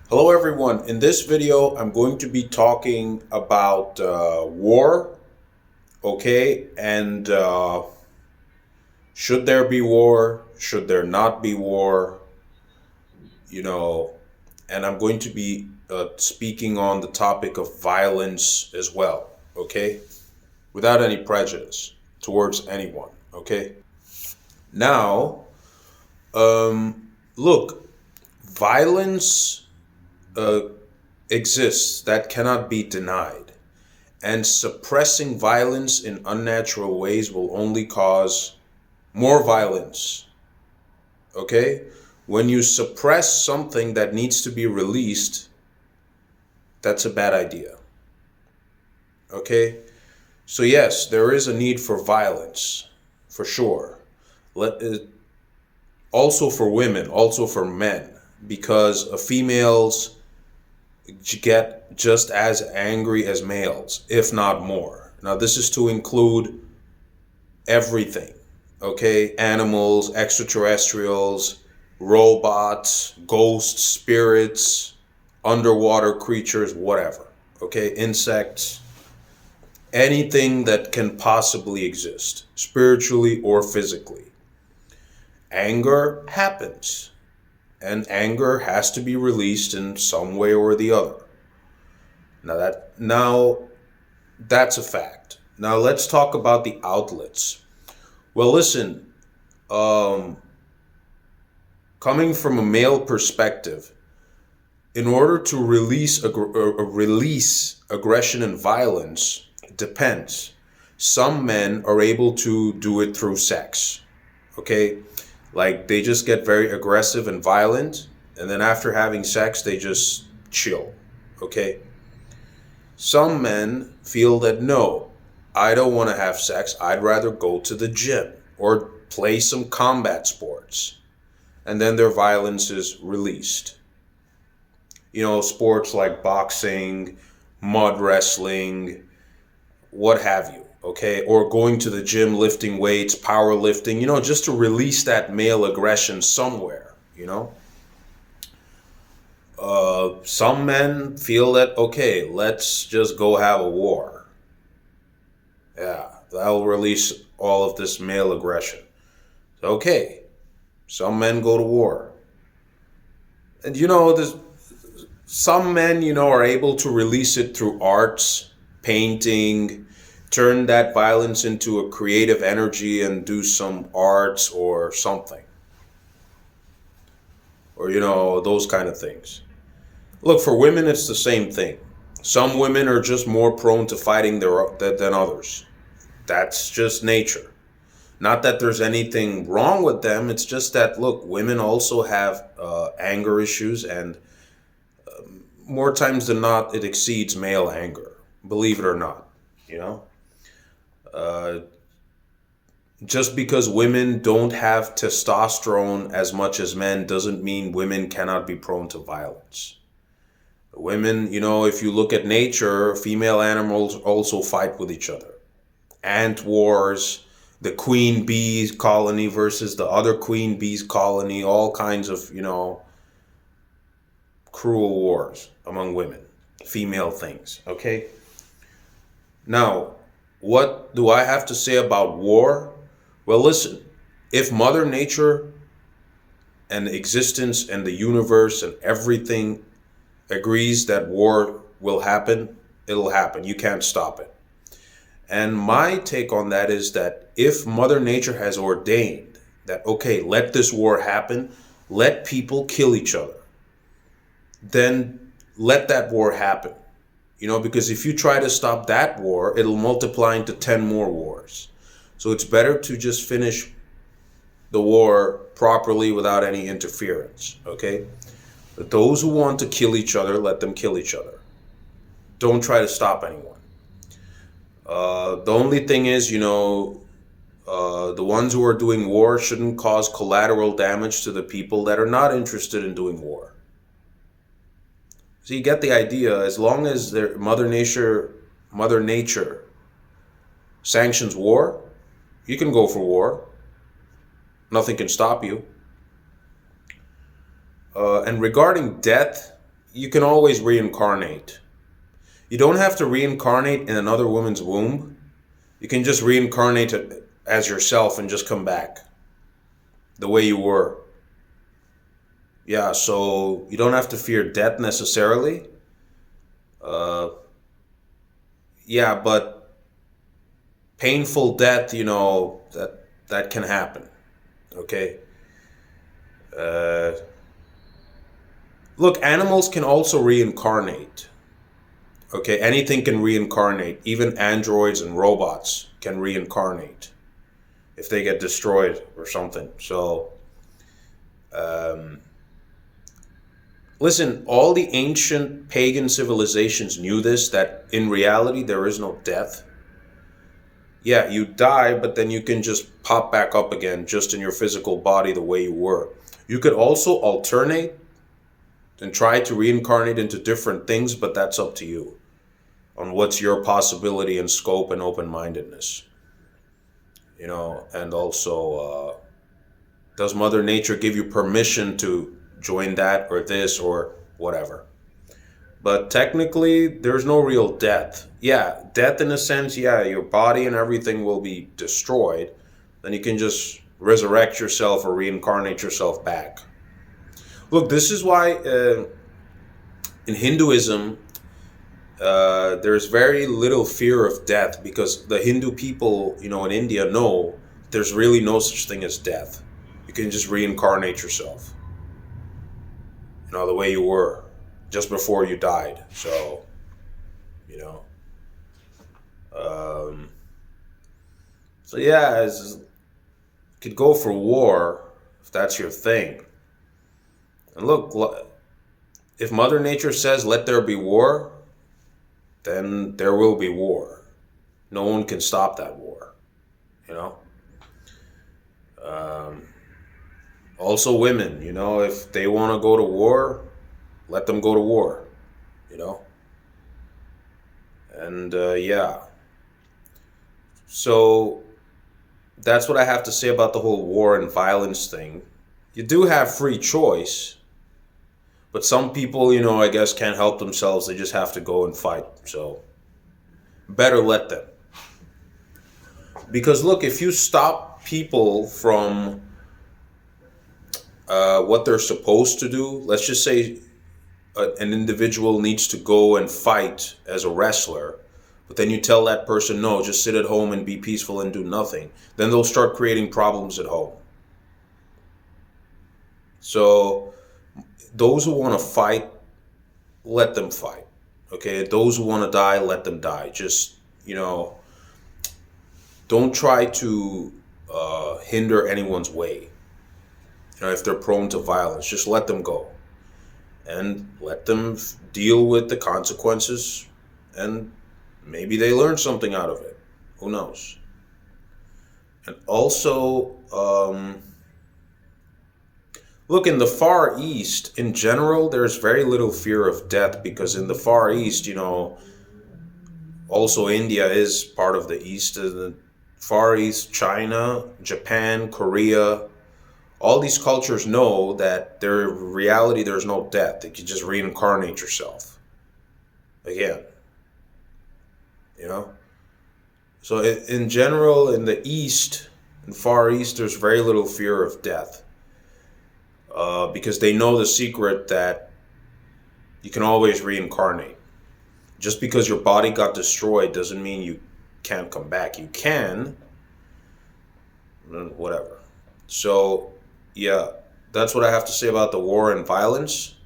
Hello everyone. In this video, I'm going to be talking about war, okay? And should there be war? Should there not be war? You know, and I'm going to be speaking on the topic of violence as well, okay? Without any prejudice towards anyone, okay? Now, look, violence uh, exists that cannot be denied. And suppressing violence in unnatural ways will only cause more violence. Okay? When you suppress something that needs to be released, that's a bad idea. Okay? So, yes, there is a need for violence, for sure. Let, also for women, also for men, because females get just as angry as males, if not more. Now, this is to include everything, okay? Animals, extraterrestrials, robots, ghosts, spirits, underwater creatures, whatever, okay? Insects, anything that can possibly exist, spiritually or physically. Anger happens, and anger has to be released in some way or the other. Now that's a fact. Now let's talk about the outlets. Well, listen, um, coming from a male perspective, in order to release aggression and violence, it depends. Some men are able to do it through sex. Okay, like they just get very aggressive and violent, and then after having sex, they just chill. Okay, some men feel that no, I don't want to have sex. I'd rather go to the gym or play some combat sports. And then their violence is released. You know, sports like boxing, mud wrestling, what have you, okay? Or going to the gym, lifting weights, powerlifting, just to release that male aggression somewhere, you know? Some men feel that, okay, let's just go have a war. Yeah, that'll release all of this male aggression. Okay, some men go to war. And there's some men, are able to release it through arts, painting, turn that violence into a creative energy and do some arts or something. Or, those kind of things. Look, for women, it's the same thing. Some women are just more prone to fighting than others. That's just nature. Not that there's anything wrong with them. It's just that, look, women also have anger issues, and more times than not, it exceeds male anger. Believe it or not, you know. Uh, just because women don't have testosterone as much as men doesn't mean women cannot be prone to violence. Women, if you look at nature, female animals also fight with each other. Ant wars, the queen bee colony versus the other queen bees colony, all kinds of, cruel wars among women, female things, okay? Now, what do I have to say about war? Well, listen, if Mother Nature and existence and the universe and everything agrees that war will happen, it'll happen. You can't stop it. And my take on that is that if Mother Nature has ordained that, okay, let this war happen, let people kill each other, then let that war happen. Because if you try to stop that war, it'll multiply into 10 more wars. So it's better to just finish the war properly without any interference, okay? But those who want to kill each other, let them kill each other. Don't try to stop anyone. The only thing is, the ones who are doing war shouldn't cause collateral damage to the people that are not interested in doing war. So you get the idea. As long as Mother Nature sanctions war, you can go for war. Nothing can stop you. And regarding death, you can always reincarnate. You don't have to reincarnate in another woman's womb. You can just reincarnate as yourself and just come back the way you were. Yeah, so you don't have to fear death necessarily. Uh, yeah, but painful death, that can happen. Okay. Uh, Look, animals can also reincarnate. Okay, anything can reincarnate. Even androids and robots can reincarnate if they get destroyed or something. So, um, listen, all the ancient pagan civilizations knew this, that in reality there is no death. Yeah, you die, but then you can just pop back up again just in your physical body the way you were. You could also alternate and try to reincarnate into different things, but that's up to you on what's your possibility and scope and open-mindedness. And also, does Mother Nature give you permission to join that or this or whatever? But technically, there's no real death. Yeah, death in a sense, yeah, your body and everything will be destroyed. Then you can just resurrect yourself or reincarnate yourself back. Look, this is why in Hinduism, there's very little fear of death, because the Hindu people, in India know there's really no such thing as death. You can just reincarnate yourself, the way you were just before you died. So, you know, um, so yeah, could go for war if that's your thing. And look, if Mother Nature says let there be war, then there will be war. No one can stop that war, you know. Also, women, if they want to go to war, let them go to war, you know. And yeah, so that's what I have to say about the whole war and violence thing. You do have free choice, but some people, I guess can't help themselves. They just have to go and fight. So better let them. Because look, if you stop people from what they're supposed to do, let's just say an individual needs to go and fight as a wrestler, but then you tell that person, no, just sit at home and be peaceful and do nothing, then they'll start creating problems at home. So those who want to fight, let them fight. Okay, those who want to die, let them die. Just, don't try to hinder anyone's way. If they're prone to violence, just let them go. And let them deal with the consequences, and maybe they learn something out of it. Who knows? And also, look, in the Far East, in general, there's very little fear of death, because in the Far East, also India is part of the East. The Far East, China, Japan, Korea, all these cultures know that in reality there's no death. You can just reincarnate yourself again. So in general, in the East, in Far East, there's very little fear of death, because they know the secret that you can always reincarnate. Just because your body got destroyed doesn't mean you can't come back. You can, whatever. So yeah, that's what I have to say about the war and violence.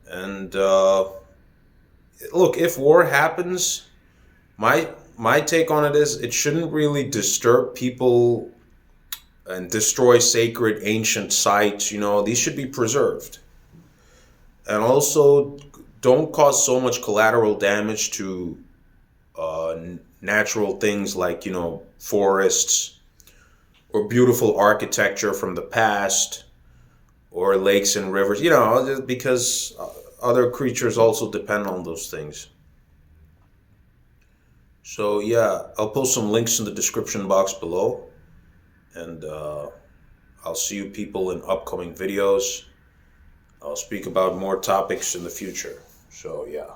And look, if war happens, my take on it is it shouldn't really disturb people and destroy sacred ancient sites. These should be preserved. And also, don't cause so much collateral damage to natural things like, forests, or beautiful architecture from the past, or lakes and rivers, because other creatures also depend on those things. So yeah, I'll post some links in the description box below, and I'll see you people in upcoming videos. I'll speak about more topics in the future. So, yeah.